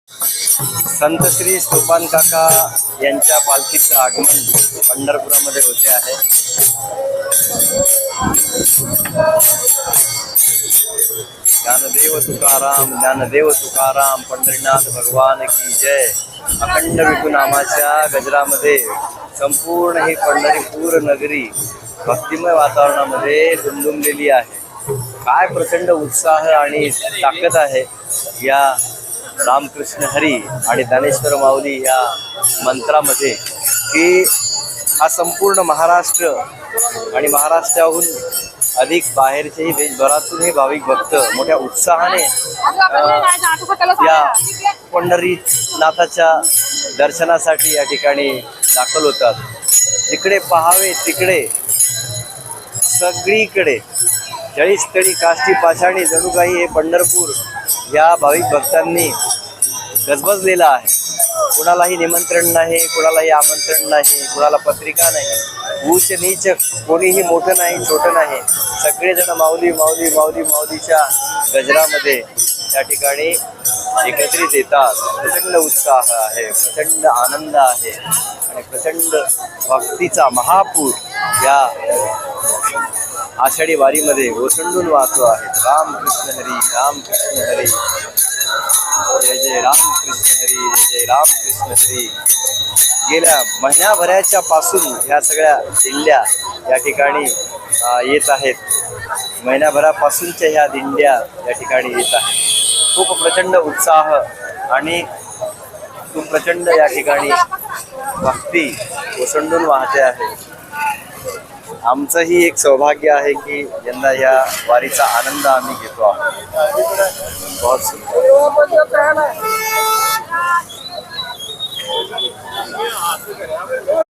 संत श्री सोपान काका यांच्या पालखीचं आगमन पंढरपुरामध्ये होते आहे. ज्ञानदेव तुकाराम, ज्ञानदेव तुकाराम, पंढरीनाथ भगवान की जय. अखंड विठुनामाच्या गजरामध्ये संपूर्ण ही पंढरीपूर नगरी भक्तिमय वातावरणामध्ये दुमदुमलेली आहे. काय प्रचंड उत्साह आणि ताकद आहे या रामकृष्ण हरी आणि ज्ञानेश्वर माऊली या मंत्रामध्ये, की हा संपूर्ण महाराष्ट्र आणि महाराष्ट्राहून अधिक बाहेरचेही देशभरातूनही भाविक भक्त मोठ्या उत्साहाने या पंढरीनाथाच्या दर्शनासाठी या ठिकाणी दाखल होतात. जिकडे पाहावे तिकडे सगळीकडे जळीस्थळी काष्टी पाषाणी जणू काही हे पंढरपूर या भाविक भक्तांनी गजबजलेलं आहे. कुणालाही निमंत्रण नाही, कुणालाही आमंत्रण नाही, कुणाला पत्रिका नाही, उच्च नीच कोणीही मोठं नाही छोटं नाही, सगळेजण माऊली माऊली माऊली माऊलीच्या गजरामध्ये या ठिकाणी एकत्रित येतात. प्रचंड उत्साह आहे, प्रचंड आनंद आहे आणि प्रचंड भक्तीचा महापूर या आषाढी वारीमध्ये ओसंडून वाहतो आहे. रामकृष्ण हरी, रामकृष्ण हरी, जय जय रामकृष्ण हरी, जय जय रामकृष्ण हरी. गेल्या महिन्याभराच्या पासून ह्या सगळ्या दिंड्या या ठिकाणी येत आहेत. महिन्याभरापासूनच्या ह्या दिंड्या या ठिकाणी येत आहेत. खूप प्रचंड उत्साह आणि खूप प्रचंड या ठिकाणी भक्ती ओसंडून वाहते आहे. आमचंही एक सौभाग्य आहे की यंदा या वारीचा आनंद आम्ही घेतो आहोत. बहुत सुंदर.